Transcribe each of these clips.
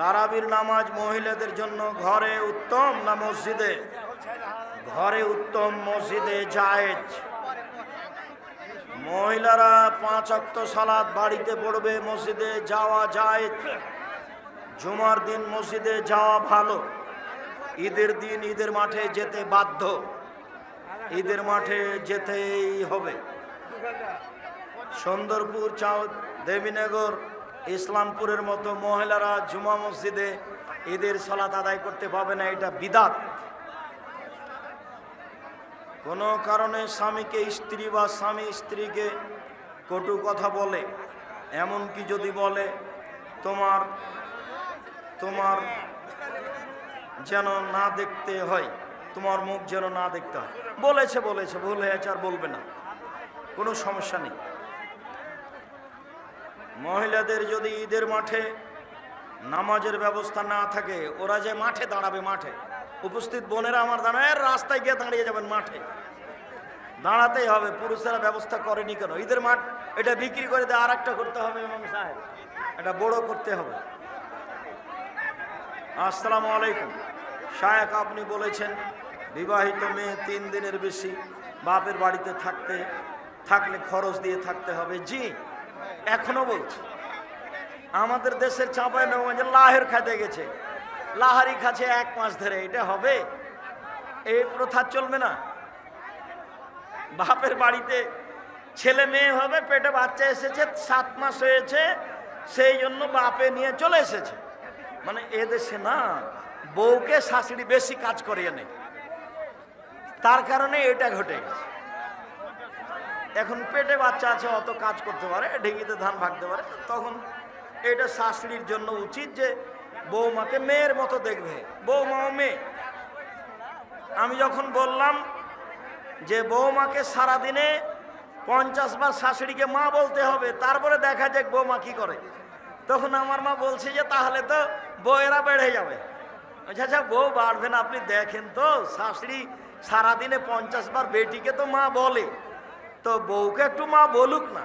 তারাবির নামাজ মহিলাদের জন্য ঘরে উত্তম না মসজিদে? ঘরে উত্তম, মসজিদে জায়েজ। মহিলারা 5 ওয়াক্ত সালাত বাড়িতে পড়বে, মসজিদে যাওয়া জায়েজ। জুমার দিন মসজিদে যাওয়া ভালো, ঈদের দিন ঈদের মাঠে যেতে বাধ্য, ঈদের মাঠে যেতেই হবে। সুন্দরপুর, দেবীনগর, ইসলামপুরের মতো মহিলারা জুমা মসজিদে ঈদের সালাত আদায় করতে পাবে না, এটা বিদআত। কোনো কারণে স্বামীকে স্ত্রী বা স্বামী স্ত্রীকে কটু কথা বলে, এমনকি যদি বলে তোমার তোমার যেন না দেখতে হয়, তোমার মুখ যেন না দেখতে হয়, বলেছে ভুল হয়েছে আর বলবে না, কোনো সমস্যা নেই। মহিলাদের যদি ঈদের মাঠে নামাজের ব্যবস্থা না থাকে, ওরা যে মাঠে দাঁড়াবে, মাঠে উপস্থিত বোনেরা আমার দাঁড়ায়, রাস্তায় গিয়ে দাঁড়িয়ে যাবেন, মাঠে দাঁড়াতেই হবে। পুরুষেরা ব্যবস্থা করেনি কেন? ঈদের মাঠ এটা বিক্রি করে দিয়ে আর একটা করতে হবে, ইমাম সাহেব, এটা বড় করতে হবে। আসসালামু আলাইকুম শায়েখ, আপনি বলেছেন বিবাহিত মেয়ে 3 দিনের বেশি বাপের বাড়িতে থাকলে খরচ দিয়ে থাকতে হবে। জি, এখনো বলছি, আমাদের দেশের চাঁপাইনবাবগঞ্জে লাহের খাইতে গেছে, লাহারি খাচ্ছে 1 মাস ধরে, এটা হবে? এই প্রথা চলবে না। বাপের বাড়িতে ছেলে মেয়ে হবে, পেটে বাচ্চা এসেছে, 7 মাস হয়েছে, সেই জন্য বাপে নিয়ে চলে এসেছে। মানে এদেশে না, বউকে শাশুড়ি বেশি কাজ করিয়ে নেই, তার কারণে এটা ঘটে গেছে। এখন পেটে বাচ্চা আছে, অত কাজ করতে পারে, ঢেঁকিতে ধান ভাগতে পারে, তখন এটা শাশুড়ির জন্য উচিত যে বৌমাকে মেয়ের মতো দেখবে, বৌমাও মেয়ে। আমি যখন বললাম যে বৌমাকে সারাদিনে 50 বার শাশুড়িকে মা বলতে হবে, তারপরে দেখা যাক বৌমা কি করে, তখন আমার মা বলছে যে তাহলে তো বউয়েরা বেড়ে যাবে। আচ্ছা, বউ বাড়বে না, আপনি দেখেন তো, শাশুড়ি সারাদিনে 50 বার বেটিকে তো মা বলে, তো বউকে একটু মা বলুক না,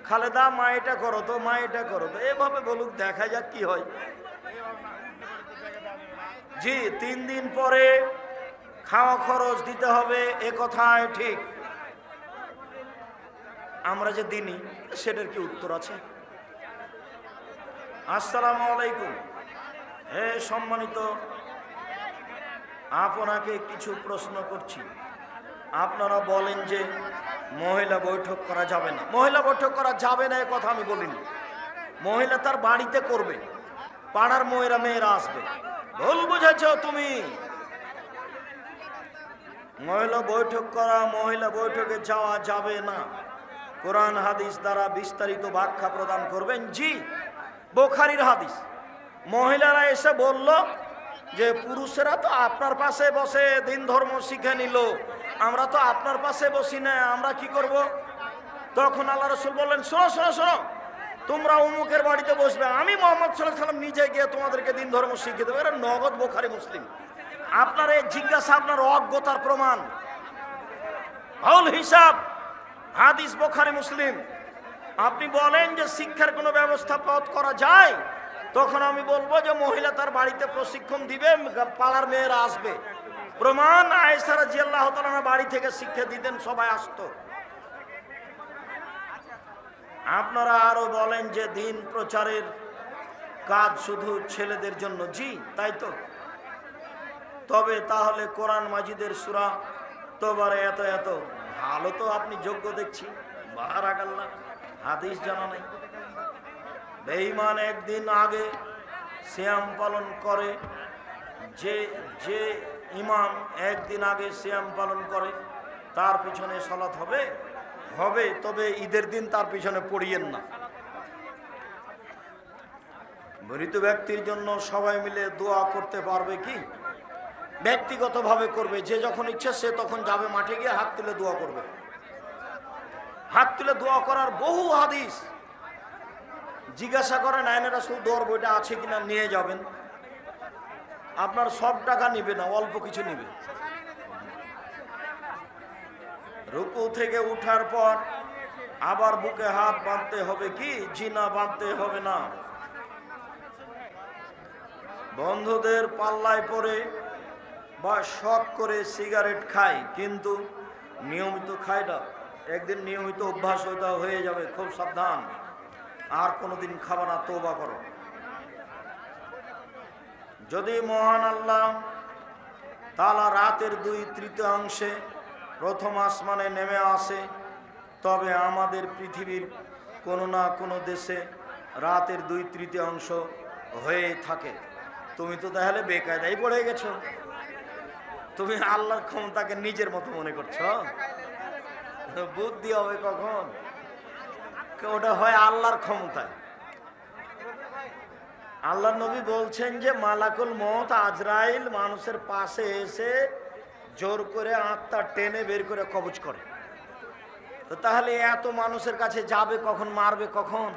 খালেদা মা এটা করো তো, মা এটা করো তো, এভাবে বলুক, দেখা যাক কি হয়। জি, 3 দিন পরে খাওয়া খরচ দিতে হবে, এ কথায় ঠিক। আমরা যে দিনই, সেটার কি উত্তর আছে? আসসালামু আলাইকুম। হে সম্মানিত, আপনাকে কিছু প্রশ্ন করছি। আপনারা বলেন যে মহিলা বৈঠক করা যাবে না। মহিলা বৈঠক করা যাবে না এ কথা আমি বলিনি। মহিলা তার বাড়িতে করবে, পাড়ার মেয়েরা আসবে। ভুল বুঝেছ তুমি। মহিলা বৈঠকে যাওয়া যাবে না। কোরআন হাদিস দ্বারা বিস্তারিত ব্যাখ্যা প্রদান করবেন। জি, বুখারীর হাদিস। মহিলারা এসে বলল যে পুরুষেরা তো আপনার পাশে বসে দিন ধর্ম শিখে নিল, আমরা তো আপনার পাশে বসি না, আমরা কি করব? তখন আল্লাহ রাসূল বললেন, শোনো, তোমরা অমুকের বাড়িতে বসবে, আমি মুহাম্মদ সাল্লাল্লাহু আলাইহি ওয়াসাল্লাম নিজে গিয়ে তোমাদেরকে দিন ধর্ম শিখিয়ে দেবো। এটা নগদ বুখারী মুসলিম। আপনার এই জিজ্ঞাসা আপনার অজ্ঞতার প্রমাণ। হল হিসাব, হাদিস বুখারী মুসলিম। আপনি বলেন যে শিক্ষার কোনো ব্যবস্থা করা যায়, তখন আমি বলবো যে মহিলা তার বাড়িতে প্রশিক্ষণ দিবে, পাড়ার মেয়েরা আসবে। প্রমাণ, আয়েশা রাদিয়াল্লাহু তাআলা বাড়ি থেকে শিক্ষা দিতেন, সবাই আসতো। আপনারা আরো বলেন যে দিন প্রচারের কাজ শুধু ছেলেদের জন্য। জি, তাই তো। তবে তাহলে কোরআন মাজিদের সূরা তওবারে এত ভালো তো আপনি যোগ্য দেখছি, বারাকাল্লাহ, হাদিস জানা নাই। বেঈমান একদিন আগে সিয়াম পালন করে, যে ইমাম একদিন আগে সিয়াম পালন করে, তার পিছনে সালাত হবে, তবে ঈদের দিন তার পিছনে পড়িয়েন না। মৃত ব্যক্তির জন্য সবাই মিলে দোয়া করতে পারবে কি? ব্যক্তিগতভাবে করবে, যে যখন ইচ্ছে সে তখন যাবে মাঠে গিয়ে হাত তুলে দোয়া করবে। হাত তুলে দোয়া করার বহু হাদিস। জিজ্ঞাসা করেন আইনে রাসূল দোয়ার বইটা আছে কিনা, নিয়ে যাবেন। আপনার সব টাকা নিবে না, অল্প কিছু নিবে। রুকু থেকে উঠার পর আবার বুকে হাত বাঁধতে হবে কি? জি না, বাঁধতে হবে না। বন্ধুদের পাল্লায় পড়ে বা শখ করে সিগারেট খাই, কিন্তু নিয়মিত খাই না। একদিন নিয়মিত অভ্যাস হয়ে যাবে, খুব সাবধান, আর কোনোদিন খাবা না, তওবা করো। যদি মহান আল্লাহ তাআলা রাতের 2/3 প্রথম আসমানে নেমে আসে, তবে আমাদের পৃথিবীর কোনো না কোনো দেশে রাতের 2/3 হয়ে থাকে। তুমি তো তাহলে বেকায়দায় পড়ে গেছো। তুমি আল্লাহর ক্ষমতাকে নিজের মতো মনে করছো। বুদ্ধি হবে কখন? ওটা হয় আল্লাহর ক্ষমতায়। আল্লাহ নবী বলছেন যে মালাকুল মউত আজরাইল মানুষের পাশে এসে জোর করে আত্মা টেনে বের করে কবজ করে। তো তাহলে এত মানুষের কাছে যাবে কখন, মারবে কখন?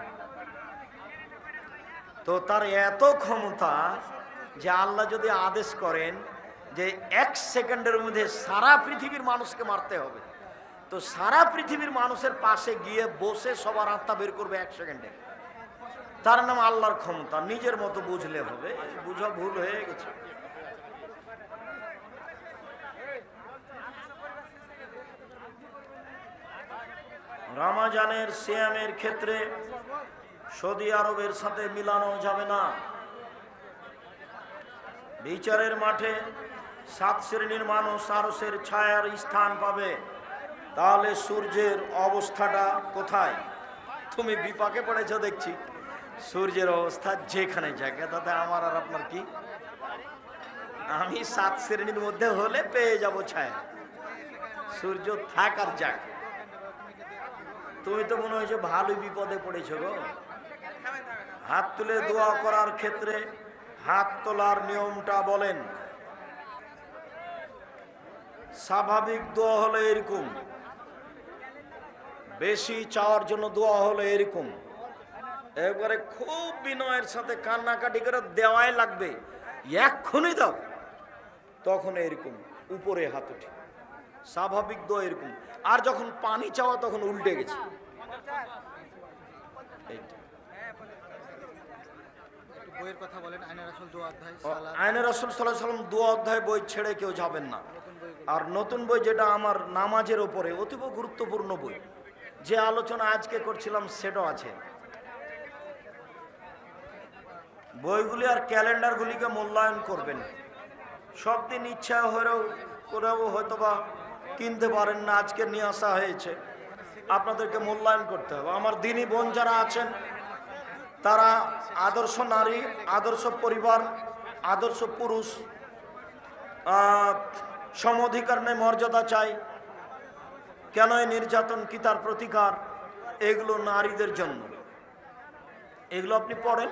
তো তার এত ক্ষমতা যে আল্লাহ যদি আদেশ করেন যে 1 সেকেন্ডের মধ্যে সারা পৃথিবীর মানুষকে মারতে হবে, তো সারা পৃথিবীর মানুষের পাশে গিয়ে বসে সবার আত্মা বের করবে 1 সেকেন্ডে। তার নাম আল্লাহর ক্ষমতা। নিজের মতো বুঝলে হবে, বুঝা ভুল হয়ে গেছে। রমজানের সিয়ামের ক্ষেত্রে সৌদি আরবের সাথে মিলানো যাবে না। বিচারের মাঠে 7 শ্রেণীর মানুষ আরশের ছায়ার স্থান পাবে। তাহলে সূর্যের অবস্থাটা কোথায়? তুমি বিপাকে পড়েছ দেখছি। সূর্যের অবস্থা যেখানে জায়গা, তাতে আমার আর আপনার কি? আমি 7 শ্রেণীর মধ্যে হলে পেয়ে যাব ছায়া। সূর্য থাক আর যাক। তুমি তো মনে হয়েছে ভালোই বিপদে পড়েছ গো। হাত তুলে দোয়া করার ক্ষেত্রে হাত তোলার নিয়মটা বলেন। স্বাভাবিক দোয়া হলো এরকম, বেশি চাওয়ার জন্য দোয়া হলো এরকম, একবারে খুব বিনয়ের সাথে কান্নাকাটি করে দেওয়াই লাগবে, এক্ষুনি দাও, তখন এরকম উপরে হাত উঠে। স্বাভাবিক দোয়া এরকম। আর যখন পানি চাওয়া তখন উল্টে গেছে। বইয়ের কথা বলেন, আয়না রাসূল দোয়া অধ্যায়, আয়না রাসূল সাল্লাল্লাহু আলাইহি ওয়াসাল্লাম দোয়া অধ্যায় বই ছেড়ে কেউ যাবেন না। আর নতুন বই যেটা আমার নামাজের ওপরে অতীব গুরুত্বপূর্ণ বই, যে আলোচনা আজকে করছিলাম সেটাও আছে। বইগুলি আর ক্যালেন্ডারগুলিকে মূল্যায়ন করবেন। সব দিন ইচ্ছা করেও হয়তোবা কিনতে পারেন না, আজকে নিয়ে আসা হয়েছে, আপনাদেরকে মূল্যায়ন করতে হবে। আমার দিনী বোন যারা আছেন তারা আদর্শ নারী, আদর্শ পরিবার, আদর্শ পুরুষ, সমঅধিকার নেই, মর্যাদা চাই, কেন এই নির্যাতন, কি তার প্রতিকার, এগুলো নারীদের জন্য। এগুলো আপনি পড়েন।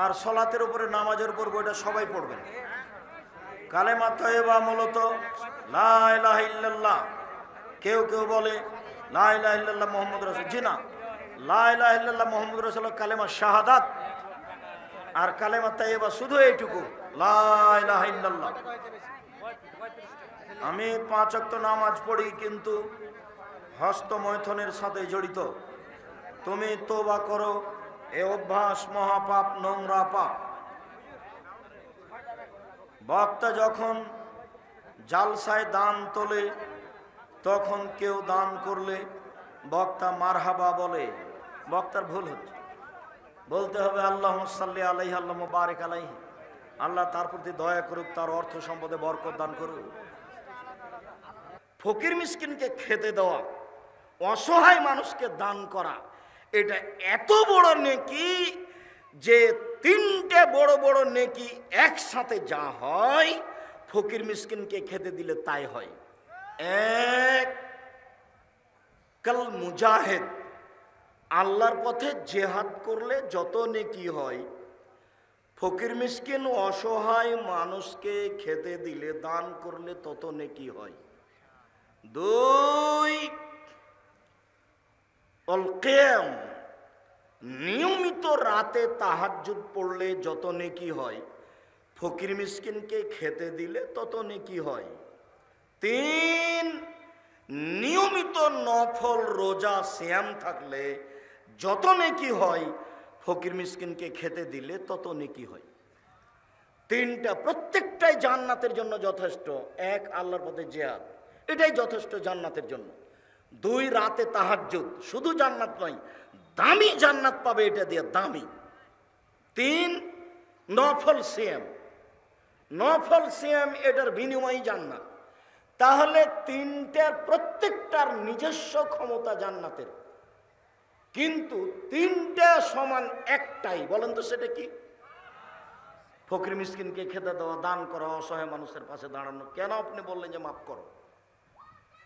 আর সলাতের উপরে, নামাজের উপর বইটা সবাই পড়বেন। কালেমা তয়্যেবা মূলত লা ইলাহা ইল্লাল্লাহ। কেউ কেউ বলে লা ইলাহা ইল্লাল্লাহ মুহাম্মদুর রাসূল। জি না, লা ইলাহা ইল্লাল্লাহ মুহাম্মদুর রাসূল কালেমা শাহাদাত, আর কালেমা তয়্যেবা শুধু এইটুকু, লা ইলাহা ইল্লাল্লাহ। আমি 5 ওয়াক্ত নামাজ পড়ি, কিন্তু হস্তমৈথুনের সাথে জড়িত। তুমি তওবা করো, এ অভ্যাস মহাপাপ, নোংরা পাপ। বক্তা যখন জালসায় দান তোলে, তখন কেউ দান করলে বক্তা মারহাবা বলে। বক্তার ভুল হচ্ছে, বলতে হবে আল্লাহুম্মা সাল্লি আলাইহি, আল্লাহুম্মা বারিক আলাইহি, আল্লাহ তার প্রতি দয়া করুক, তার অর্থ সম্পদে বরকত দান করুক। ফকির মিসকিনকে খেতে দেওয়া, অসহায় মানুষকে দান করা, এটা এত বড় নেকি যে 3টে বড় বড় নেকি একসাথে যা হয়, ফকির মিসকিনকে খেতে দিলে তাই হয়। এক, কাল মুজাহিদ, আল্লাহর পথে জেহাদ করলে যত নেকি হয়, ফকির মিসকিন অসহায় মানুষকে খেতে দিলে, দান করলে তত নেকি হয়। 2, অল কিয়াম, নিয়মিত রাতে তাহাজ্জুদ পড়লে যত নেকি হয়, ফকির মিসকিনকে খেতে দিলে তত নেকি হয়। 3, নিয়মিত নফল রোজা সিয়াম থাকলে যত নেকি হয়, ফকির মিসকিনকে খেতে দিলে তত নেকি হয়। তিনটা, প্রত্যেকটাই জান্নাতের জন্য যথেষ্ট। এক, আল্লাহর পথে জিহাদ, এটাই যথেষ্ট জান্নাতের জন্য। দুই, রাতে তাহাজ্জুদ, শুধু জান্নাত নয়, দামি জান্নাত পাবে এটা দিয়ে, দামি। তিন, নফল সিয়াম, নফল সিয়াম, এটার বিনিময়ই জান্নাত। তাহলে তিনটার প্রত্যেকটার নিজস্ব ক্ষমতা জান্নাতের, কিন্তু তিনটা সমান একটাই। বলেন তো সেটা কি? ফকির মিসকিনকে খেতে দেওয়া, দান করা, অসহায় মানুষের পাশে দাঁড়ানো। কেন আপনি বললেন যে মাফ করো?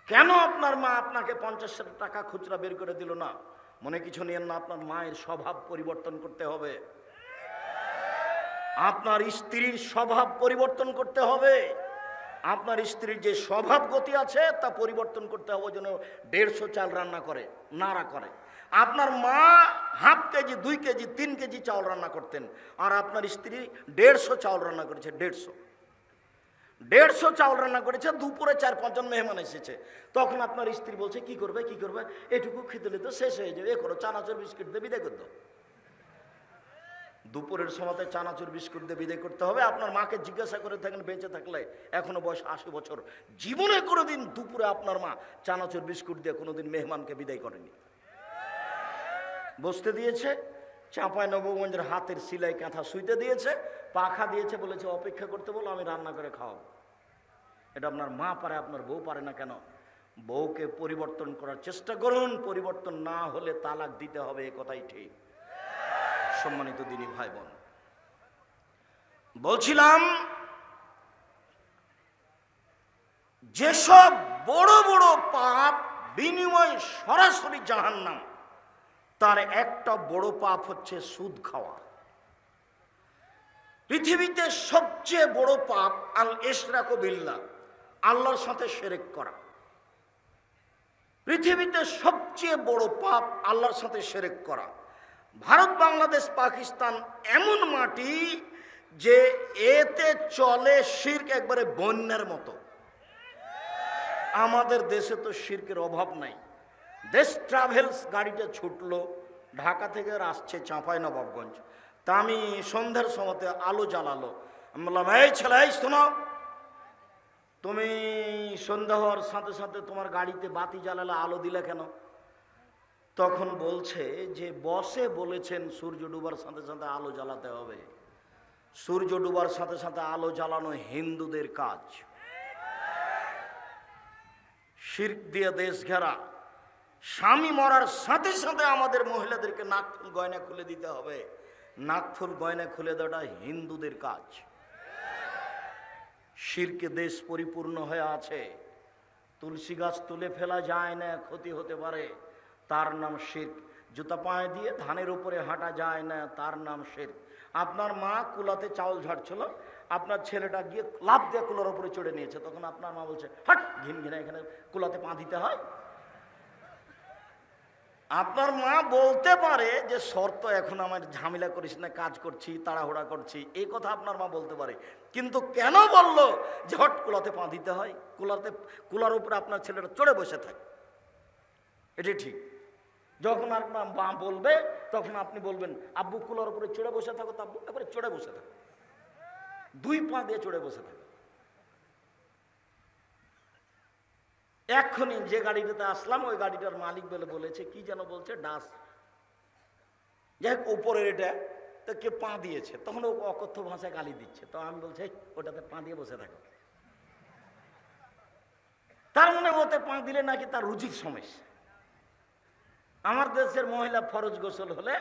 কেন আপনার মা আপনাকে 50 টাকা খুচরা বের করে দিল না? মনে কিছু নিয়েন না, আপনার মায়ের স্বভাব পরিবর্তন করতে হবে, আপনার স্ত্রীর স্বভাব পরিবর্তন করতে হবে। আপনার স্ত্রীর যে স্বভাব গতি আছে তা পরিবর্তন করতে হবে, যেন 150 চাল রান্না করে, নাড়া করে। আপনার মা হাফ কেজি, 2 কেজি, 3 কেজি চাউল রান্না করতেন, আর আপনার স্ত্রী 150 চাউল রান্না করেছে। 150 চাউল রান্না করেছে, দুপুরে 4-5 জন মেহমান এসেছে। তখন আপনার স্ত্রী বলছে কি করবে, কি করবে, এটুকু খেতে তো শেষ হয়ে যাবে, এ করো, চানাচুর বিস্কুট দিয়ে বিদায় করে দাও। দুপুরের সময়তে চানাচুর বিস্কুট দিয়ে বিদায় করতে হবে। আপনার মাকে জিজ্ঞাসা করে থাকেন, বেঁচে থাকলে, এখনো বয়স 80 বছর, জীবনে কোনোদিন দুপুরে আপনার মা চানাচুর বিস্কুট দিয়ে কোনোদিন মেহমানকে বিদায় করেনি। বসতে দিয়েছে, চাঁপাইনবাবগঞ্জের হাতের সিলাই কাঁথা শুইতে দিয়েছে, পাখা দিয়েছে, বলেছে অপেক্ষা করতে বলো, আমি রান্না করে খাওয়াবো। এটা আপনার মা পারে, আপনার বউ পারে না কেন? বউকে পরিবর্তন করার চেষ্টা করুন, পরিবর্তন না হলে তালাক দিতে হবে, এ কথাই ঠিক। সম্মানিত দিনী ভাই বোন, বলছিলাম যেসব বড় বড় পাপ বিনিময় সরাসরি জাহান্নাম, তার একটা বড় পাপ হচ্ছে সুদ খাওয়া। পৃথিবীতে সবচেয়ে বড় পাপ আল ইশরাকু বিল্লাহ, আল্লাহর সাথে শিরক করা। পৃথিবীতে সবচেয়ে বড় পাপ আল্লাহর সাথে শিরক করা। ভারত, বাংলাদেশ, পাকিস্তান এমন মাটি যে এতে চলে শিরক একবারে বন্যার মতো। আমাদের দেশে তো শিরকের অভাব নাই। দেশ ট্রাভেলস গাড়িটা ছুটলো ঢাকা থেকে, আসছে চাঁপাইনবাবগঞ্জ। তা আমি সন্ধ্যার সময়তে আলো জ্বালালো, আমি বললাম, এই ছেলে, এই শোনো, তুমি সন্ধ্যা হওয়ার সাথে সাথে তোমার গাড়িতে বাতি জ্বালালে, আলো দিলে কেন? তখন বলছে যে বসে বলেছেন সূর্য ডুবার সাথে সাথে আলো জ্বালাতে হবে। সূর্য ডুবার সাথে সাথে আলো জ্বালানো হিন্দুদের কাজ। শিরক দিয়ে দেশ ঘেরা। স্বামী মরার সাথে সাথে আমাদের মহিলাদেরকে নাকফুল গয়না খুলে দিতে হবে। নাকফুল গয়না খুলে দেওয়াটা হিন্দুদের কাজ। শিরকে দেশ পরিপূর্ণ হয়ে আছে। তুলসী গাছ তুলে ফেলা যায় না, ক্ষতি হতে পারে, তার নাম শিরক। জুতা পায়ে দিয়ে ধানের উপরে হাঁটা যায় না, তার নাম শিরক। আপনার মা কুলাতে চাউল ঝাড়ছিল, আপনার ছেলেটা গিয়ে লাফ দিয়ে কুলার উপরে চড়ে নিয়েছে, তখন আপনার মা বলছে, হাট, ঘিন ঘিনা, এখানে কুলাতে পা দিতে হয়? আপনার মা বলতে পারে যে শর্ত, এখন আমার ঝামেলা করিস না, কাজ করছি, তাড়াহুড়া করছি, এই কথা আপনার মা বলতে পারে। কিন্তু কেন বলল যে হট কুলাতে পা দিতে হয়? কুলার উপরে আপনার ছেলেটা চড়ে বসে থাকে, এটি ঠিক। যখন আপনার মা বলবে তখন আপনি বলবেন, আব্বু কুলার উপরে চড়ে বসে থাকো, তো আব্বু একবারে চড়ে বসে থাকো, 2 পা দিয়ে চড়ে বসে থাকো। এক্ষুনি যে গাড়িটাতে আসলাম, ওই গাড়িটার মালিক বলেছে, কি যেন বলছে, ডাস, যাই হোক উপরের এটা, তো কে পা দিয়েছে, তখন ও অকথ্য ভাষায় গালি দিচ্ছে। তো আমি বলছি, ওটাতে পা দিয়ে বসে থাকো। তার মনে ওতে পা দিলে নাকি তার রুচির সমস্যা। আমার দেশের মহিলা ফরজ গোসল হলে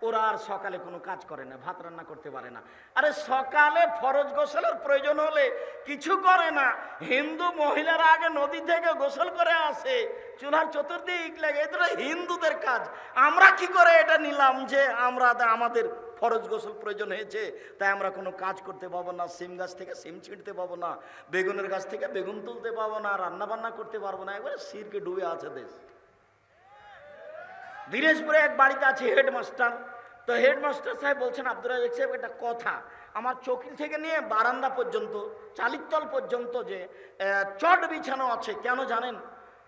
ওরা আর সকালে কোনো কাজ করে না, ভাত রান্না করতে পারে না। আরে সকালে ফরজ গোসলের প্রয়োজন হলে কিছু করে না, হিন্দু মহিলারা আগে নদী থেকে গোসল করে আসে, চুলার চতুর্দিক লাগে, এটা হিন্দুদের কাজ। আমরা কি করে এটা নিলাম যে আমাদের ফরজ গোসল প্রয়োজন হয়েছে, তাই আমরা কোনো কাজ করতে পাবো না, সিম গাছ থেকে সিম ছিঁড়তে পাবো না, বেগুনের গাছ থেকে বেগুন তুলতে পাবো না, রান্না বান্না করতে পারবো না। একবারে শিরকে ডুবে আছে দেশ। দিনাজপুরে এক বাড়িতে আছে হেডমাস্টার। তো হেডমাস্টার সাহেব বলছেন, আব্দুল রাজাক সাহেব, একটা কথা, আমার চৌকি থেকে নিয়ে বারান্দা পর্যন্ত, চালিতল পর্যন্ত যে চট বিছানো আছে, কেন জানেন?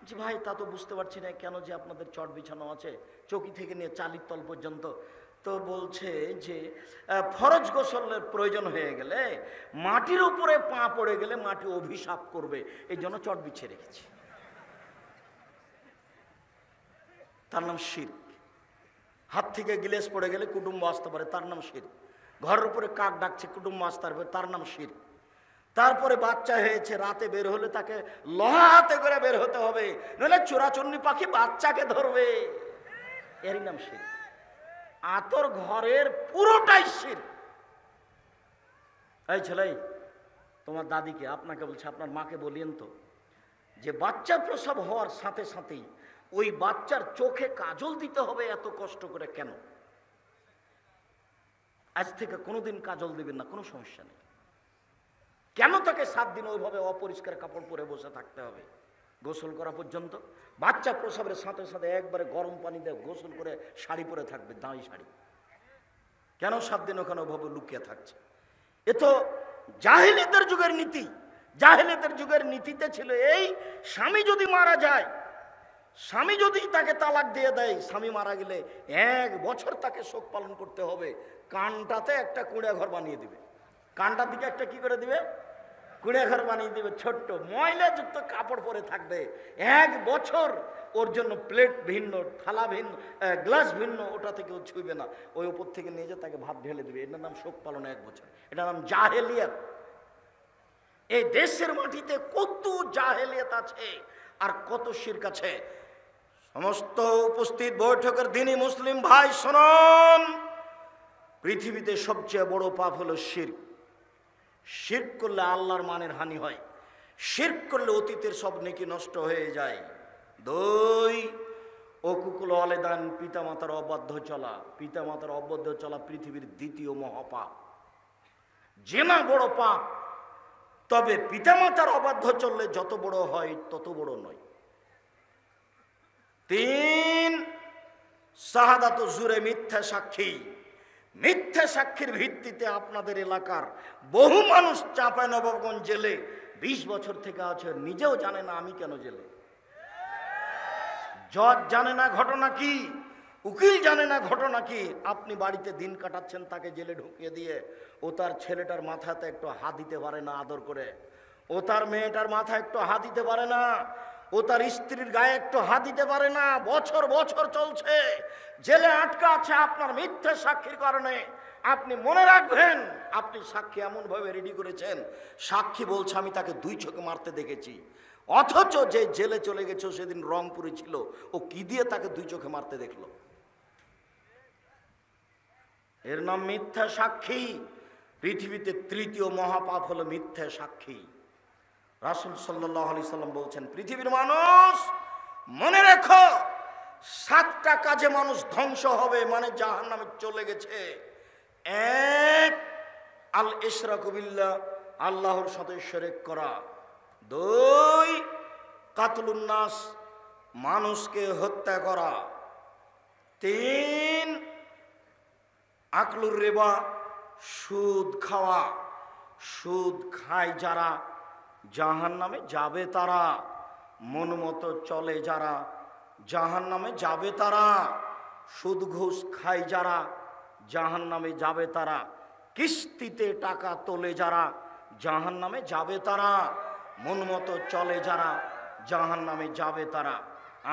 জি ভাই, তা তো বুঝতে পারছি না কেন যে আপনাদের চট বিছানো আছে, চৌকি থেকে নিয়ে চালিতল পর্যন্ত। তো বলছে যে ফরজ গোসলের প্রয়োজন হয়ে গেলে মাটির উপরে পা পড়ে গেলে মাটি অভিশাপ করবে, এই জন্য চট বিছিয়ে রেখেছি। তার নাম শিরক। হাত থেকে গিলেস পড়ে গেলে কুটুম্ব আসতে পারে, তার নাম শিরক। ঘরের উপরে কাক ডাকছে, কুটুম্ব আসতে পারবে, তার নাম শিরক। তারপরে বাচ্চা হয়েছে, রাতে বের হলে তাকে লোহা হাতে করে বের হতে হবে, নইলে চোরাচুন্নি পাখি বাচ্চাকে ধরবে, এরই নাম শিরক। আতর ঘরের পুরোটাই শিরক। এই ছেলে, তোমার দাদিকে, আপনাকে বলছে, আপনার মাকে বলিয়েন তো যে বাচ্চা প্রসব হওয়ার সাথে সাথেই ওই বাচ্চার চোখে কাজল দিতে হবে এত কষ্ট করে কেন? আজ থেকে কোনোদিন কাজল দিবেন না, কোনো সমস্যা নেই। কেন তাকে 7 দিন ওইভাবে অপরিষ্কার কাপড় পরে বসে থাকতে হবে গোসল করা পর্যন্ত? বাচ্চা প্রসবের সাথে সাথে একবারে গরম পানি দিয়ে গোসল করে শাড়ি পরে থাকবে, দাঁড়ি শাড়ি। কেন 7 দিন ওখানে ওইভাবে লুকিয়ে থাকছে? এ তো জাহেলিয়াতের যুগের নীতি। জাহেলিয়াতের যুগের নীতিতে ছিল এই, স্বামী যদি মারা যায়, স্বামী যদি তাকে তালাক দিয়ে দেয়, স্বামী মারা গেলে 1 বছর তাকে শোক পালন করতে হবে। কানটাতে একটা কুঁড়ে ঘর বানিয়ে দিবে, কানটার দিকে একটা কি করে দিবে, কুঁড়ে ঘর বানিয়ে দিবে, ছোট্ট ময়লা যুক্ত কাপড় পরে থাকবে 1 বছর। ওর জন্য প্লেট ভিন্ন, থালা ভিন্ন, গ্লাস ভিন্ন, ওটা থেকে ও ছুঁইবে না। ওই উপর থেকে নিয়ে যে তাকে ভাত ঢেলে দিবে। এটার নাম শোক পালন 1 বছর। এটার নাম জাহেলিয়াত। এই দেশের মাটিতে কত জাহেলিয়াত আছে আর কত শিরক আছে। সমস্ত উপস্থিত বৈঠকের দিনই মুসলিম ভাই শুনুন, পৃথিবীতে সবচেয়ে বড় পাপ হলো শিরক। শিরক করলে আল্লাহর মানের হানি হয়। শিরক করলে অতীতের সব নেকি নষ্ট হয়ে যায়। 2, অকুকুল আলেদান, পিতামাতার অবাধ্য চলা। পিতামাতার অবাধ্য চলা পৃথিবীর 2য় মহাপাপ। জেনা বড় পাপ, তবে পিতামাতার অবাধ্য চললে যত বড় হয় তত বড় নয়। 3, শাহাদাত জুরে, মিথ্যা সাক্ষী। মিথ্যা সাক্ষীর ভিত্তিতে আপনাদের এলাকার বহু মানুষ চাঁপাইনবাবগঞ্জ জেলে 20 বছর থেকে আছে, নিজেও জানে না আমি কেন জেলে। জজ জানে না ঘটনা কি, উকিল জানে না ঘটনা কি। আপনি বাড়িতে দিন কাটাচ্ছেন, তাকে জেলে ঢুকিয়ে দিয়ে ও তার ছেলেটার মাথাতে একটু হাত দিতে পারে না আদর করে, ও তার মেয়েটার মাথায় একটু হাত দিতে পারে না, ও তার স্ত্রীর গায়ে একটু হাত দিতে পারে না। বছর বছর চলছে, জেলে আটকা আছে আপনার মিথ্যা সাক্ষীর কারণে। আপনি মনে রাখবেন, আপনি সাক্ষী এমন ভাবে রেডি করেছেন, সাক্ষী বলছে আমি তাকে 2 চোখে মারতে দেখেছি, অথচ যে জেলে চলে গেছে সেদিন রংপুরে ছিল, ও কি দিয়ে তাকে 2 চোখে মারতে দেখলো? এর নাম মিথ্যা সাক্ষী। পৃথিবীতে 3য় মহাপাপ হলো মিথ্যা সাক্ষী। রাসূল সাল্লাল্লাহু আলাইহি সাল্লাম বলছেন, পৃথিবীর মানুষ মনে রেখো, 7টা কাজে মানুষ ধ্বংস হবে, মানে জাহান্নামে চলে গেছে। 1, আল ইশরাকু বিল্লাহ, আল্লাহর সাথে শিরক করা। 2, কাতলুন নাস, মানুষকে হত্যা করা। 3, আকলুর রিবা, সুদ খাওয়া। সুদ খায় যারা জাহান্নামে যাবে তারা, মন মতো চলে যারা জাহান্নামে যাবে তারা। সুদ ঘুষ খায় যারা জাহান্নামে যাবে তারা। কিস্তিতে টাকা তোলে যারা জাহান্নামে যাবে তারা। মন মতো চলে যারা জাহান্নামে যাবে তারা।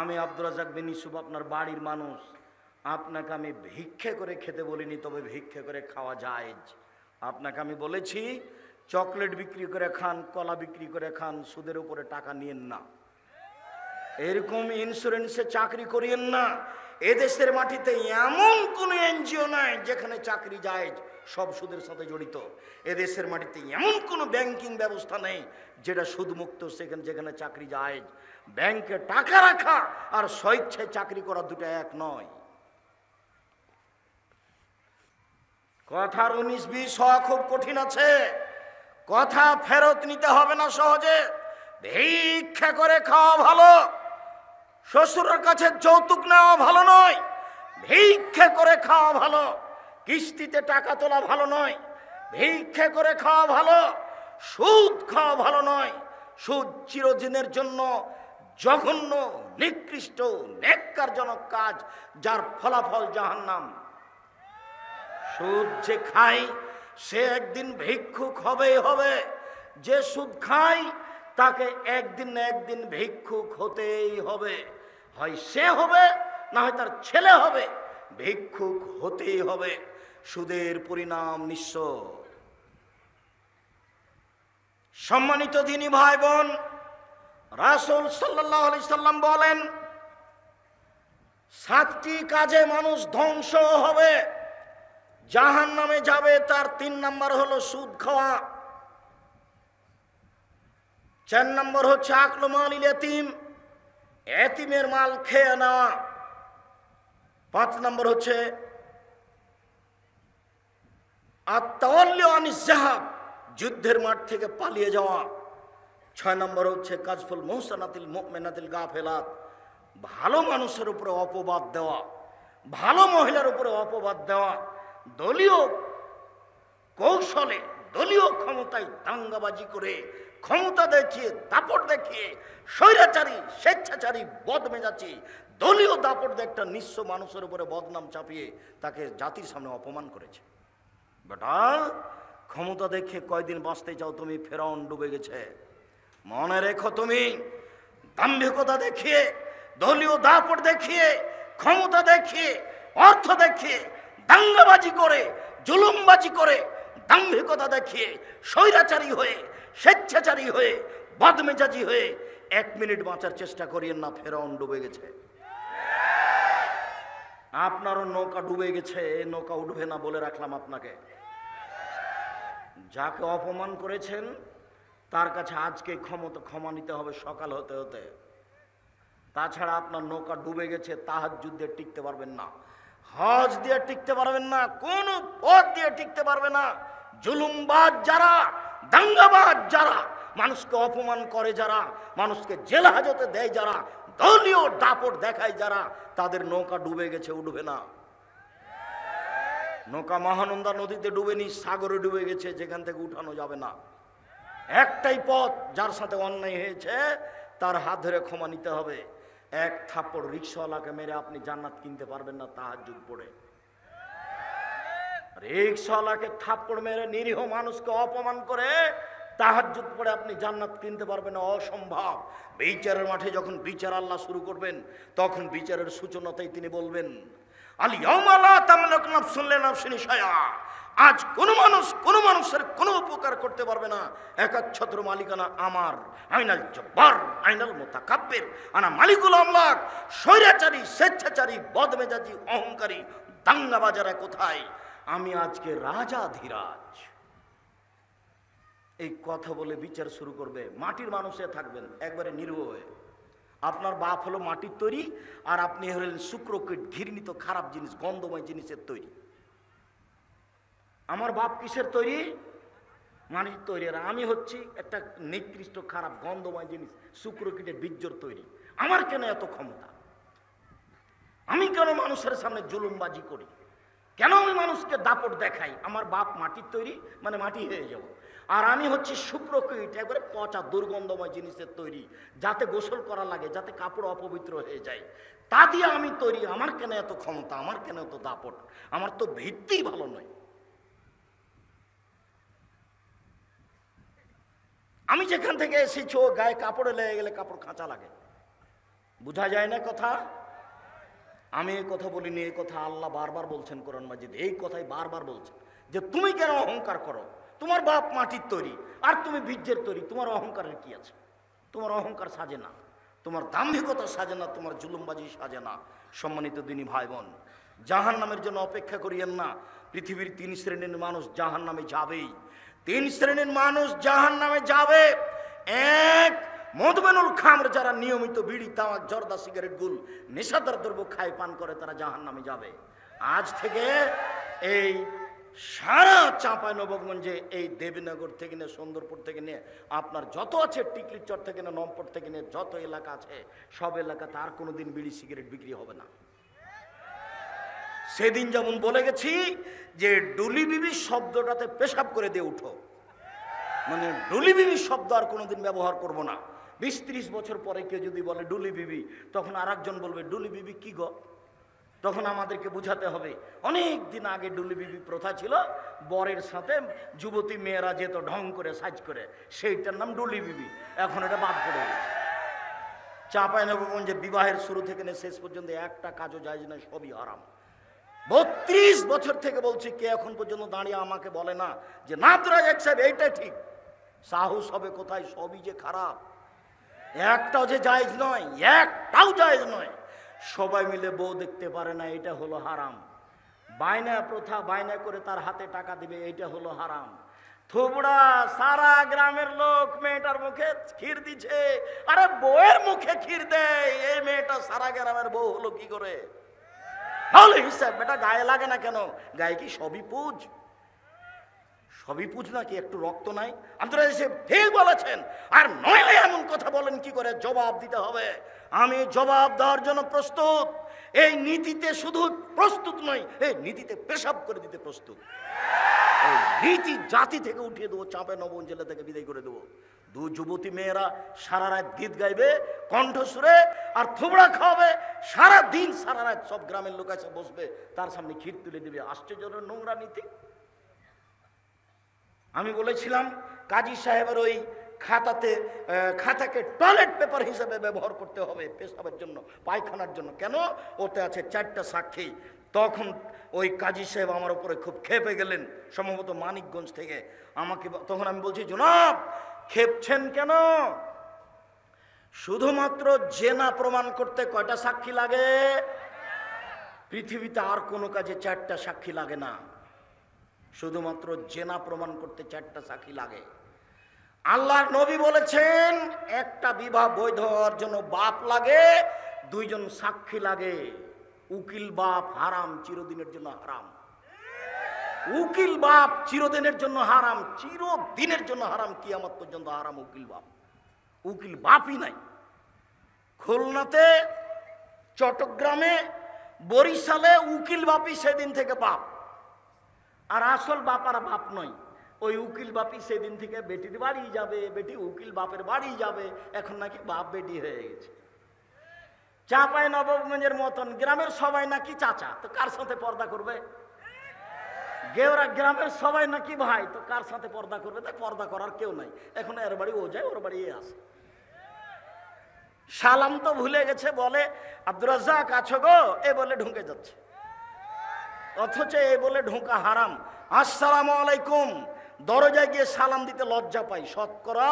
আমি আব্দুর রাজ্জাক বিন ইউসুফ, আপনার বাড়ির মানুষ, আপনাকে আমি ভিক্ষে করে খেতে বলিনি, তবে ভিক্ষে করে খাওয়া যায়। আপনাকে আমি বলেছি চকলেট বিক্রি করে খান, কলা বিক্রি করে খান, সুদের উপরে টাকা নিয়েন না। এরকম ইন্স্যুরেন্সে চাকরি করিয়েন না। এদেশের মাটিতে এমন কোন এনজিও নাই যেখানে চাকরি যায় সব সুদের সাথে জড়িত। এদেশের মাটিতে এমন কোন ব্যাংকিং ব্যবস্থা নেই যেটা সুদমুক্ত, সেখানে যেখানে চাকরি যায়। ব্যাংকে টাকা রাখা আর স্বেচ্ছায় চাকরি করা দুটো এক নয়। কথার 19-20 হওয়া খুব কঠিন আছে। কথা ফেরত নিতে হবে না সহজে। ভিক্ষা করে খাওয়া ভালো, শ্বশুরের কাছে যৌতুক নেওয়া ভালো নয়। ভিক্ষা করে খাওয়া ভালো, কিস্তিতে টাকা তোলা ভালো নয়। ভিক্ষা করে খাওয়া ভালো, সুদ খাওয়া ভালো নয়। সুদ চিরদিনের জন্য জঘন্য, নিকৃষ্ট, নেক্কারজনক কাজ, যার ফলাফল জাহান্নাম। সুদ যে খায় সে একদিন ভিক্ষুক হবেই হবে। যে সুদ খায় তাকে একদিন না একদিন ভিক্ষুক হতেই হবে। হয় সে হবে, না হয় তার ছেলে হবে, ভিক্ষুক হতেই হবে। সুদের পরিণাম নিঃস্ব। সম্মানিত দিনী ভাই বোন, রাসূল সাল্লাল্লাহু আলাইহি সাল্লাম বলেন, 7টি কাজে মানুষ ধ্বংস হবে, জাহান্নামে যাবে। তার 3 নাম্বার হলো সুদ খাওয়া, 4 নম্বর হচ্ছে আকলু মালিল ইতিম, এতিমের মাল খেয়ে নেওয়া, 5 নম্বর হচ্ছে আত-তাওয়াল্লি আনিস যাহাব, যুদ্ধের মাঠ থেকে পালিয়ে যাওয়া, 6 নম্বর হচ্ছে কাজফুল মুহসানাতিল মুমিনাতিল গাফিলাত, ভালো মানুষের উপরে অপবাদ দেওয়া, ভালো মহিলার উপরে অপবাদ দেওয়া, দলীয় কৌশলে দলীয় ক্ষমতায় দাঙ্গাবাজি করে, ক্ষমতা দেখিয়ে, দাপট দেখিয়ে, স্বৈরাচারী স্বেচ্ছাচারী বদমেজাজি দলীয় দাপট দিয়ে একটা নিঃস্ব মানুষের উপরে বদনাম চাপিয়ে তাকে জাতির সামনে অপমান করেছে। বেটা, ক্ষমতা দেখে কয়দিন বাঁচতে চাও তুমি? ফেরাউন ডুবে গেছে। মনে রেখো, তুমি দাম্ভিকতা দেখিয়ে, দলীয় দাপট দেখিয়ে, ক্ষমতা দেখিয়ে, অর্থ দেখিয়ে, দাঙ্গাবাজি করে, জুলুমবাজি করে, দাম্ভিকতা দেখিয়ে, স্বৈরাচারী হয়ে, স্বেচ্ছাচারী হয়ে, বদমেজাজি হয়ে 1 মিনিট বাঁচার চেষ্টা করিয়েন না। ফেরাউন ডুবে গেছে। আপনারও নৌকা ডুবে গেছে, নৌকা উঠবে না বলে রাখলাম আপনাকে। যাকে অপমান করেছেন তার কাছে আজকে ক্ষমা নিতে হবে সকাল হতে হতে। তাছাড়া আপনার নৌকা ডুবে গেছে, তাহাজ্জুদ দিয়ে টিকতে পারবেন না, হজ দিয়ে টিকতে পারবেন না, কোন পথ দিয়ে টিকতে পারবে না। জুলুমবাজ যারা, দাঙ্গাবাজ যারা, মানুষকে অপমান করে যারা, মানুষকে জেল হাজতে দেয় যারা, দলীয় দাপট দেখায় যারা, তাদের নৌকা ডুবে গেছে, উঠবে না। নৌকা মহানন্দা নদীতে ডুবেনি, সাগরে ডুবে গেছে, যেখান থেকে উঠানো যাবে না। একটাই পথ, যার সাথে অন্যায় হয়েছে তার হাত ধরে ক্ষমা নিতে হবে। 1 থাপ্পড় রিক্সাওয়ালাকে মেরে আপনি জান্নাত কিনতে পারবেন না তাহাজ্জুদ পড়ে। রিক্সাওয়ালাকে থাপ্পড় মেরে, নিরীহ মানুষকে অপমান করে তাহাজ্জুদ পড়ে আপনি জান্নাত কিনতে পারবেন না, অসম্ভব। বিচারের মাঠে যখন বিচার আল্লাহ শুরু করবেন, তখন বিচারের সূচনাতেই তিনি বলবেন, আল ইয়াউমা লা তামলিকু নাফসুন লিনাফসিন শাইআ। আজ কোন মানুষের কোনো উপকার করতে পারবে না। একচ্ছত্র মালিকানা আমার। আইনাল জব্বার, আইনাল মুতাকাব্বির, আনা মালিকুল আমলাক। স্বৈরাচারী, স্বেচ্ছাচারী, বদমেজাজি, অহংকারী, দাঙ্গাবাজারা কোথায়? আমি আজকে রাজাধিরাজ। এই কথা বলে বিচার শুরু করবে। মাটির মানুষে থাকবেন একবারে নির্ভয় হয়ে। আপনার বাপ হলো মাটির তৈরি, আর আপনি হলেন শুক্রকীট, ঘৃণিত খারাপ জিনিস, গন্ধময় জিনিসের তৈরি। আমার বাপ কিসের তৈরি? মাটির তৈরি। আর আমি হচ্ছি একটা নিকৃষ্ট, খারাপ, গন্ধময় জিনিস, শুক্রকীটের বীর্যর তৈরি। আমার কেন এত ক্ষমতা? আমি কেন মানুষের সামনে জুলুমবাজি করি? কেন আমি মানুষকে দাপট দেখাই? আমার বাপ মাটির তৈরি, মানে মাটি হয়ে যাব। আর আমি হচ্ছি শুক্রকীট, একবারে পচা দুর্গন্ধময় জিনিসের তৈরি, যাতে গোসল করা লাগে, যাতে কাপড় অপবিত্র হয়ে যায়, তা দিয়ে আমি তৈরি। আমার কেন এত ক্ষমতা? আমার কেন এত দাপট? আমার তো ভিত্তি ভালো নয়। আমি যেখান থেকে এসেছি, ও গায়ে কাপড়ে লেগে গেলে কাপড় খাঁচা লাগে, বোঝা যায় না কথা। আমি এই কথা বলিনি, এই কথা আল্লাহ বারবার বলছেন কোরআন মাজিদ। এই কথাই বারবার বলছেন যে তুমি কেন অহংকার করো? তোমার বাপ মাটির তৈরি, আর তুমি বীর্যের তৈরি। তোমার অহংকারের কি আছে? তোমার অহংকার সাজে না, তোমার দাম্ভিকতা সাজে না, তোমার জুলুমবাজি সাজে না। সম্মানিত দিনী ভাই বোন, জাহান্নামের জন্য অপেক্ষা করিয়েন না। পৃথিবীর 3 শ্রেণীর মানুষ জাহান্নামে যাবেই। 3 শ্রেণীর মানুষ জাহান্নামে যাবে। 1, মদমেনুল খামর, যারা নিয়মিত বিড়ি, তামাক, জর্দা, সিগারেট, গুল, নেশাদার দ্রব্য খায়, পান করে, তারা জাহান্নামে যাবে। আজ থেকে এই সারা চাঁপাইনবাবগঞ্জে, এই দেবীনগর থেকে নিয়ে, সুন্দরপুর থেকে নিয়ে, আপনার যত আছে, টিকলিচর থেকে নিয়ে, নম্পট থেকে নিয়ে, যত এলাকা আছে, সব এলাকাতে আর কোনোদিন বিড়ি সিগারেট বিক্রি হবে না। সেদিন যেমন বলে গেছি যে ডুলি বিবি শব্দটাতে পেশাব করে দিয়ে উঠো, মানে ডুলি বিবি শব্দ আর কোনোদিন ব্যবহার করব না। 20-30 বছর পরে কেউ যদি বলে ডুলি বিবি, তখন আর একজন বলবে ডুলি বিবি কি গো? তখন আমাদেরকে বুঝাতে হবে অনেক দিন আগে ডুলি বিবি প্রথা ছিল, বরের সাথে যুবতী মেয়েরা যেত ঢং করে সাজ করে, সেইটার নাম ডুলি বিবি, এখন এটা বাদ পড়ে গেছে। চাঁপাইনবাবগঞ্জে বিবাহের শুরু থেকে নিয়ে শেষ পর্যন্ত একটা কাজও জায়েজ না, সবই হারাম। 32 বছর থেকে বলছি, কে এখন পর্যন্ত দাঁড়িয়ে আমাকে বলে না যে না তোরা এক সাহেব এইটা ঠিক। সাহস হবে কোথায়, সবই যে খারাপ, একটাও যে জায়েজ নয়, একটাও জায়েজ নয়। সবাই মিলে বউ দেখতে পারে না, এটা হলো হারাম। বায়না প্রথা, বায়না করে তার হাতে টাকা দিবে, এটা হলো হারাম। থুবড়া, সারা গ্রামের লোক মেয়েটার মুখে ক্ষীর দিচ্ছে, আরে বউয়ের মুখে ক্ষীর দেয়, এই মেয়েটা সারা গ্রামের বউ হলো কি করে? হলো হিসাব, বেটা গায়ে লাগে না কেন? গায়ে কি সবই পুজ? সবই পুজ নাকি একটু রক্ত নাই? আপনারা এসে ঠিক বলেছেন, আর নইলে এমন কথা বলেন কি করে? জবাব দিতে হবে। আমি জবাব দেওয়ার জন্য প্রস্তুত। এই নীতিতে শুধু প্রস্তুত নই, এই নীতিতে পেশাব করে দিতে প্রস্তুত। এই নীতি জাতি থেকে উঠিয়ে দেবো, চাঁপাইনবাবগঞ্জ জেলা থেকে বিদায় করে দেবো। দু যুবতী মেয়েরা সারা রাত গীত গাইবে কণ্ঠসুরে, আর থুবড়া খাওয়াবে সারা দিন, সারা রাত সব গ্রামের লোক এসে বসবে, তার সামনে ক্ষীর তুলে দিবে। আশ্চর্যের নোংরা নীতি। আমি বলেছিলাম কাজী সাহেবের ওই খাতাকে টয়লেট পেপার হিসেবে ব্যবহার করতে হবে পেশাবের জন্য, পায়খানার জন্য। কেন? ওতে আছে 4টা সাক্ষী। তখন ওই কাজী সাহেব আমার উপরে খুব ক্ষেপে গেলেন, সম্ভবত মানিকগঞ্জ থেকে। আমাকে তখন আমি বলছি, জনাব ক্ষেপছেন কেন? শুধুমাত্র জেনা প্রমাণ করতে কয়টা সাক্ষী লাগে? পৃথিবীতে আর কোনো কাজে 4টা সাক্ষী লাগে না, শুধুমাত্র জেনা প্রমাণ করতে 4টা সাক্ষী লাগে। আল্লাহর নবী বলেছেন একটা বিবাহ বৈধ হওয়ার জন্য বাপ লাগে, 2 জন সাক্ষী লাগে। উকিল বাপ হারাম, চিরদিনের জন্য হারাম। উকিল বাপ চিরদিনের জন্য হারাম, চিরদিনের জন্য হারাম, কিয়ামত পর্যন্ত হারাম উকিল বাপ। উকিল বাপই নাই। খুলনাতে, চট্টগ্রামে, বরিশালে উকিল বাপই সেদিন থেকে বাপ, আর আসল বাপ আর বাপ নয়। ওই উকিল বাপই সেদিন থেকে বেটির বাড়ি যাবে, বেটি উকিল বাপের বাড়ি যাবে। এখন নাকি বাপ বেটি হয়ে গেছে। চাঁপাইনবাবগঞ্জের মতন গ্রামের সবাই নাকি চাচা, তো কার সাথে পর্দা করবে? গেওরা গ্রামের সবাই নাকি ভাই, তো কার সাথে পর্দা করবে? তা পর্দা করার কেউ নাই। এখন এর বাড়ি ও যায়, ওর বাড়ি এ আসে। সালাম তো ভুলে গেছে, বলে আব্দুর রাজ্জাক আছো গো, এ বলে ঢুকে যাচ্ছে। অথচ এ বলে ঢোকা হারাম। আসসালামু আলাইকুম, দরজায় গিয়ে সালাম দিতে লজ্জা পাই। শতকরা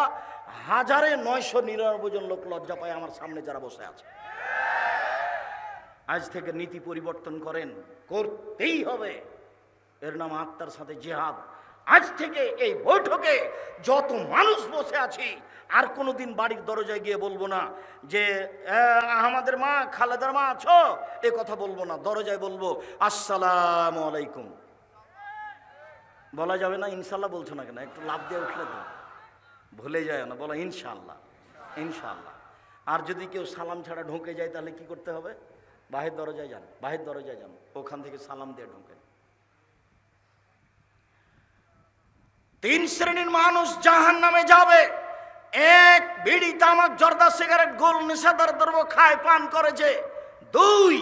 1999 জন লোক লজ্জা পায় আমার সামনে যারা বসে আছে। আজ থেকে নীতি পরিবর্তন করেন, করতেই হবে। এর নাম আত্মার সাথে জিহাদ। আজ থেকে এই বৈঠকে যত মানুষ বসে আছি, আর কোনোদিন বাড়ির দরজায় গিয়ে বলবো না যে আমাদের মা, খালেদার মা আছো, এ কথা বলবো না। দরজায় বলবো আসসালামু আলাইকুম। বলা যাবে না ইনশাল্লাহ বলছো না কেন? একটু লাভ দিয়ে উঠলে তো ভুলে যায় না, বলো ইনশাল্লাহ, ইনশাল্লাহ। আর যদি কেউ সালাম ছাড়া ঢুকে যায় তাহলে কি করতে হবে? বাহির দরজায় যান, বাহির দরজায় যান, ওখান থেকে সালাম দিয়ে ঢুকেন। 3 শ্রেণীর মানুষ জাহান্নামে যাবে। 1, বিড়ি, তামাক, জর্দা, সিগারেট, গোল, নেশাদার দ্রব্য খায়, পান করেছে। 2,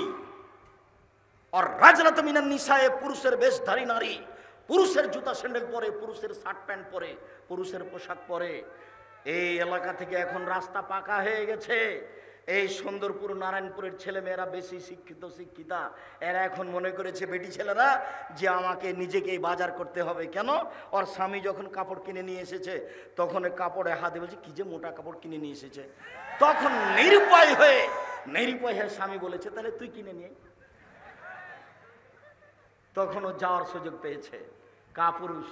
আর রাজরাত মিনান নিসায়ে, পুরুষের বেশধারী নারী, পুরুষের জুতা স্যান্ডেল পরে, পুরুষের শার্ট প্যান্ট পরে, পুরুষের পোশাক পরে। এই এলাকা থেকে এখন রাস্তা পাকা হয়ে গেছে। এই সুন্দরপুর, নারায়ণপুরের ছেলে মেয়েরা বেশি শিক্ষিত, শিক্ষিতা। এরা এখন মনে করেছে বেটি ছেলেরা যে আমাকে নিজেকেই বাজার করতে হবে। কেন? ওর স্বামী যখন কাপড় কিনে নিয়ে এসেছে, তখন কাপড়ে হাতে বলছে কি যে মোটা কাপড় কিনে নিয়ে এসেছে। তখন নিরুপায় হয়ে স্বামী বলেছে তাহলে তুই কিনে নিয়ে। তখন ও যাওয়ার সুযোগ পেয়েছে। কাপুরুষ,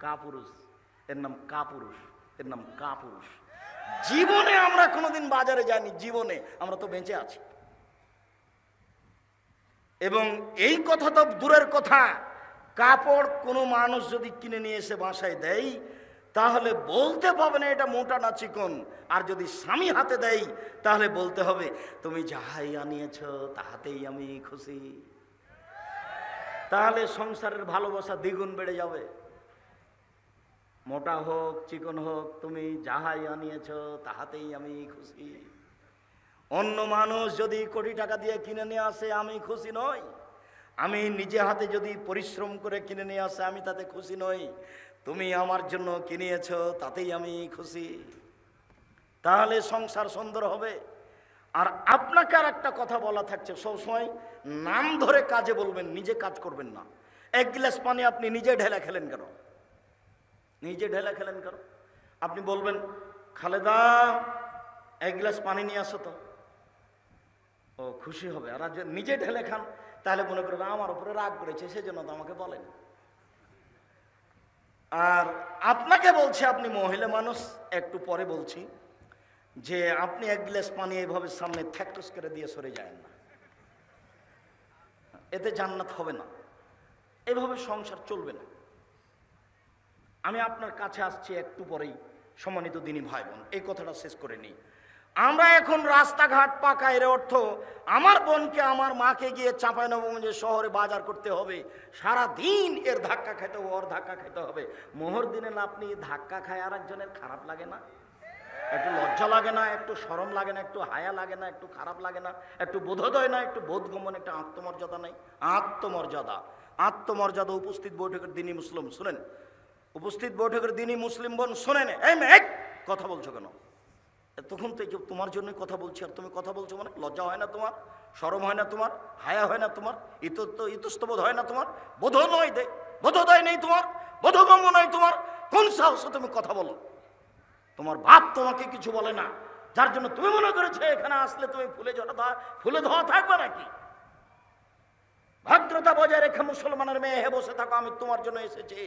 কাপুরুষ, এর নাম কাপুরুষ, এর নাম কাপুরুষ। জীবনে আমরা কোনোদিন বাজারে যাইনি, জীবনে আমরা তো বেঁচে আছি। এবং এই কথা তো দূরের কথা, কাপড় কোনো মানুষ যদি কিনে নিয়ে এসে বাসায় দেয়, তাহলে বলতে পাবে না এটা মোটা না চিকন। আর যদি স্বামী হাতে দেয়, তাহলে বলতে হবে তুমি যাহাই আনিয়েছ তাহাতেই আমি খুশি। তাহলে সংসারের ভালোবাসা দ্বিগুণ বেড়ে যাবে। মোটা হোক চিকন হোক, তুমি যাহাই আনিয়েছ তাহাতেই আমি খুশি। অন্য মানুষ যদি কোটি টাকা দিয়ে কিনে নিয়ে আসে আমি খুশি নই, আমি নিজে হাতে যদি পরিশ্রম করে কিনে নিয়ে আসে আমি তাতে খুশি নই। তুমি আমার জন্য কিনিয়েছ তাতেই আমি খুশি। তাহলে সংসার সুন্দর হবে। আর আপনাকে আর একটা কথা বলা থাকছে, সবসময় নাম ধরে কাজে বলবেন, নিজে কাজ করবেন না। এক গ্লাস পানি আপনি নিজে ঢেলা খেলেন কেন? নিজে ঢেলা খেলেন কেন? আপনি বলবেন খালেদা এক গ্লাস পানি নিয়ে আসো তো, ও খুশি হবে। আর নিজে ঢেলে খান তাহলে মনে করবে আমার উপরে রাগ করেছে, সেজন্য তো আমাকে বলেন। আর আপনাকে বলছে, আপনি মহিলা মানুষ, একটু পরে বলছি যে আপনি এক গ্লাস পানি এইভাবে সামনে থ্যাকটস করে দিয়ে সরে যায় না, এতে জান্নাত হবে না, এভাবে সংসার চলবে না। আমি আপনার কাছে আসছি একটু পরেই, সম্মানিত দিনী ভাই বোন, এই কথাটা শেষ করে নিই। আমরা এখন রাস্তাঘাট পাকা, এর অর্থ আমার বোনকে আমার মাকে গিয়ে চাঁপাইনবাবগঞ্জ শহরে বাজার করতে হবে, সারা দিন এর ধাক্কা খেতে হবে, ওর ধাক্কা খেতে হবে। মোহর দিনে না আপনি ধাক্কা খায় আর একজনের খারাপ লাগে না? একটু লজ্জা লাগে না? একটু শরম লাগে না? একটু হায়া লাগে না? একটু খারাপ লাগে না? একটু বোধোদয় না? একটু বোধগম্য, একটা আত্মমর্যাদা নেই? আত্মমর্যাদা, আত্মমর্যাদা। উপস্থিত বৈঠকের দিনই মুসলিম শুনেন, উপস্থিত বৈঠকের দিনই মুসলিম বোন শুনেন। এই মেয়ে কথা বলছো কেন? তখন তো তোমার জন্যই কথা বলছি, আর তুমি কথা বলছো মানে লজ্জা হয় না তোমার? শরম হয় না তোমার? হায়া হয় না তোমার? ইতস্তবোধ হয় না তোমার? বোধোদয় নেই তোমার? বোধগম্য নয় তোমার? কোন সাহসে তুমি কথা বলো? তোমার বাপ তোমাকে কিছু বলে না, যার জন্য তুমি মনে করেছো এখানে আসলে তুমি ফুলে ধোয়া থাকবে নাকি? ভদ্রতা বজায় রেখে মুসলমানের মেয়ে হে বসে থাকো, আমি তোমার জন্য এসেছি।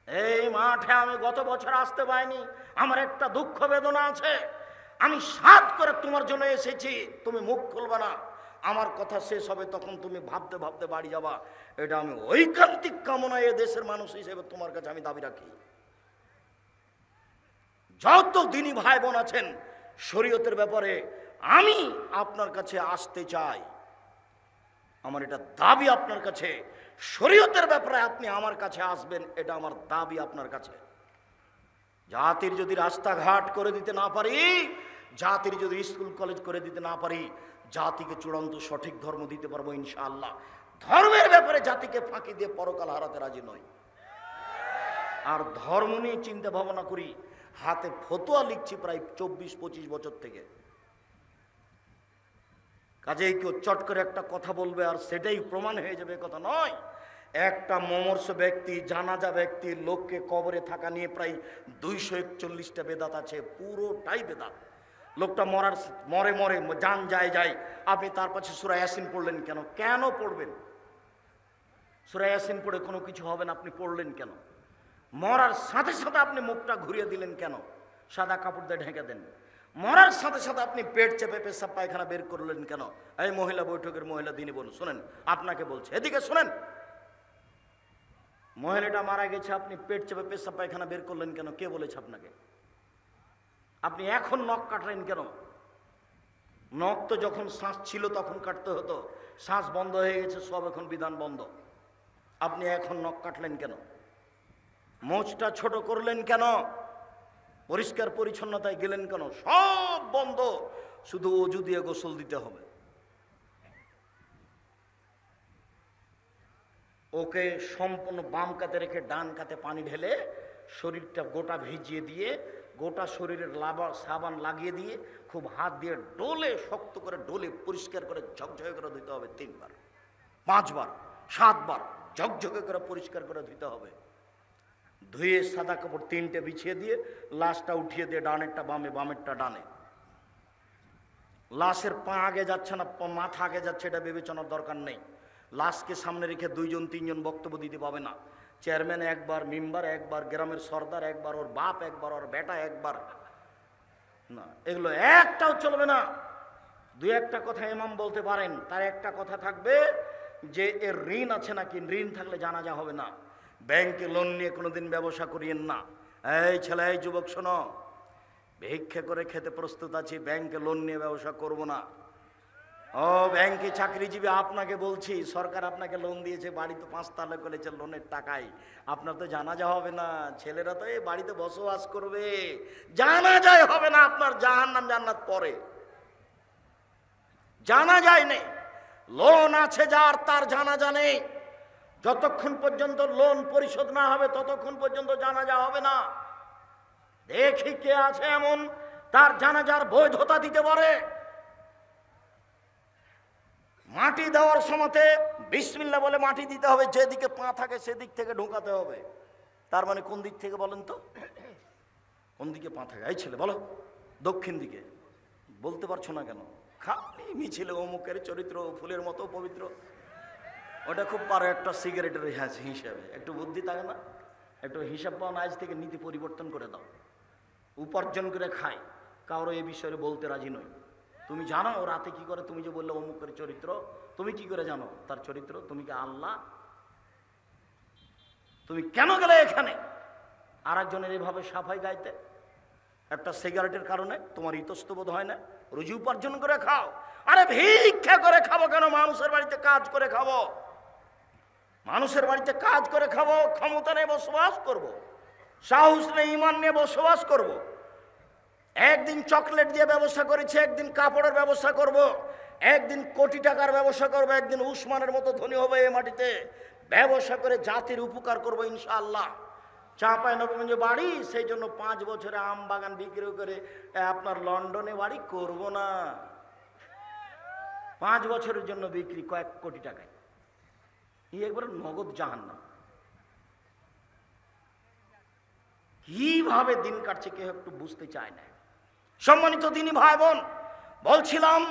এই মাঠে আমি গত বছর আসতে পারিনি, আমার একটা দুঃখ বেদনা আছে। আমি সাধ করে তোমার জন্য এসেছি, তুমি মুখ খুলবে না। আমার কথা শেষ হবে তখন তুমি ভাবতে ভাবতে বাড়ি যাবা। এটা আমি ঐকান্তিক কামনা এ দেশের মানুষ হিসেবে তোমার কাছে আমি দাবি রাখি। যত দিনী ভাই বোন আছেন, শরীয়তের ব্যাপারে আমি আপনার কাছে আসতে চাই, আমার এটা দাবি আপনার কাছে। শরীয়তের ব্যাপারে আপনি আমার কাছে আসবেন, এটা আমার দাবি আপনার কাছে। জাতির যদি রাস্তাঘাট করে দিতে না পারি, জাতির যদি স্কুল কলেজ করে দিতে না পারি, জাতিকে চূড়ান্ত সঠিক ধর্ম দিতে পারবো ইনশাআল্লাহ। ধর্মের ব্যাপারে জাতিকে ফাঁকি দিয়ে পরকাল হারাতে রাজি নই। আর ধর্ম নিয়ে চিন্তা ভাবনা করি, হাতে ফতোয়া লিখছি প্রায় 24-25 বছর থেকে। কাজেই কেউ চট করে একটা কথা বলবে আর সেটাই প্রমাণ হয়ে যাবে, কথা নয়। একটা মমর্ষ ব্যক্তি, জানাজা ব্যক্তি, লোককে কবরে থাকা নিয়ে প্রায় 241টা বেদাত আছে, পুরোটাই বেদাত। লোকটা মরে মরে জান যায়, আপনি তার পাশে সূরা ইয়াসিন পড়লেন কেন? কেন পড়বেন? সূরা ইয়াসিন পড়ে কোনো কিছু হবে না, আপনি পড়লেন কেন? মরার সাথে সাথে আপনি মুখটা ঘুরিয়ে দিলেন কেন? সাদা কাপড় দিয়ে ঢেকে দেন। মরার সাথে সাথে আপনি পেট চেপে পেশাব পায়খানা বের করলেন কেন? এই মহিলা বৈঠকের মহিলা দিনী বোন শুনেন, আপনাকে বলছে, এদিকে শুনেন। মহিলাটা মারা গেছে, আপনি পেট চেপে পেশাব পায়খানা বের করলেন কেন? কে বলেছে আপনাকে? আপনি এখন নখ কাটলেন কেন? নখ তো যখন শ্বাস ছিল তখন কাটতে হতো, শ্বাস বন্ধ হয়ে গেছে, সব এখন বিধান বন্ধ। আপনি এখন নখ কাটলেন কেন? মোচটা ছোট করলেন কেন? পরিষ্কার পরিচ্ছন্নতায় গেলেন কেন? সব বন্ধ, শুধু অজু দিয়ে গোসল দিতে হবে। ওকে সম্পূর্ণ বাম কাতে রেখে ডান কাতে পানি ঢেলে শরীরটা গোটা ভিজিয়ে দিয়ে, গোটা শরীরের সাবান লাগিয়ে দিয়ে খুব হাত দিয়ে ডোলে, শক্ত করে ডোলে পরিষ্কার করে ঝকঝকে করে ধুতে হবে 3 বার, 5 বার, 7 বার ঝকঝকে করে পরিষ্কার করে ধুতে হবে। ধুয়ে সাদা কাপড় 3টে বিছিয়ে দিয়ে লাশটা উঠিয়ে দিয়ে, ডানেরটা বামে, বামেরটা ডানে। লাশের পা আগে যাচ্ছে না, মাথা আগে যাচ্ছে, এটা বিবেচনার দরকার নেই। লাশকে সামনে রেখে 2-3 বক্তব্য দিতে পাবে না। চেয়ারম্যান একবার, মেম্বার একবার, গ্রামের সর্দার একবার, ওর বাপ একবার, ওর বেটা একবার, না এগুলো একটাও চলবে না। 2-1টা কথা ইমাম বলতে পারেন, তার একটা কথা থাকবে যে এর ঋণ আছে নাকি, ঋণ থাকলে জানাজা হবে না। ব্যাংকে লোন নিয়ে কোনোদিন ব্যবসা করিয়েন না। এই ছেলে, এই যুবক শোনো, ভিক্ষা করে খেতে প্রস্তুত আছি, ব্যাংকে লোন নিয়ে ব্যবসা করব না। ও ব্যাংকে চাকরিজীবী, আপনাকে বলছি, সরকার আপনাকে লোন দিয়েছে, বাড়ি তো 5 তালা করেছে লোনের টাকায়, আপনার তো জানাজা হবে না। ছেলেরা তো এই বাড়িতে বসবাস করবে, জানাজাই হবে না আপনার, জাহান্নাম জান্নাত পরে। জানা যায় নেই। লোন আছে যার, তার জানাজা নেই। যতক্ষণ পর্যন্ত লোন পরিশোধ না হবে ততক্ষণ পর্যন্ত জানাজা হবে না। দেখি কে আছে এমন তার জানাজার বৈধতা দিতে পারে। মাটি দেওয়ার সময়তে বিসমিল্লাহ বলে মাটি দিতে হবে, যেদিকে পা থাকে সেদিক থেকে ঢোকাতে হবে। তার মানে কোন দিক থেকে বলেন তো? কোন দিকে পা থাকে? এই ছেলে বলো, দক্ষিণ দিকে। বলতে পারছো না কেন? খালি মিছিলে অমুকের চরিত্র ফুলের মতো পবিত্র। ওটা খুব পারো একটা সিগারেটের হিসাবে। একটু বুদ্ধি থাকে না? একটু হিসাব পাও না, আজ থেকে নীতি পরিবর্তন করে দাও। উপার্জন করে খায়, কারো এ বিষয়ে বলতে রাজি নই। তুমি জানো ও রাতে কি করে? তুমি যে বললে অমুকের চরিত্র, তুমি কি করে জানো তার চরিত্র? তুমি কি আল্লাহ? তুমি কেন গেলে এখানে আর একজনের এভাবে সাফাই গাইতে? একটা সিগারেটের কারণে তোমার ইতস্তবোধ হয় না? রুজি উপার্জন করে খাও। আরে ভিক্ষা করে খাবো কেন? মানুষের বাড়িতে কাজ করে খাবো। মানুষের বাড়িতে কাজ করে খাবো, ক্ষমতা নিয়ে বসবাস করব, সাহস নিয়ে ইমান নিয়ে বসবাস করব। একদিন চকলেট দিয়ে ব্যবসা করেছি, একদিন কাপড়ের ব্যবসা করব, একদিন কোটি টাকার ব্যবসা করব, একদিন উসমানের মতো ধনী হবে এই মাটিতে। ব্যবসা করে জাতির উপকার করব ইনশাআল্লাহ। চাঁপাইনবাবগঞ্জে বাড়ি, সেই জন্য 5 বছরে আম বাগান বিক্রি করে আপনার লন্ডনে বাড়ি করব না। 5 বছরের জন্য বিক্রি কয়েক কোটি টাকায়। এই একবার নগদ জাহান্নাম। কিভাবে দিন কাটছে কেউ একটু বুঝতে চায় না। সম্মানিত দিনী ভাই বোন, বলছিলাম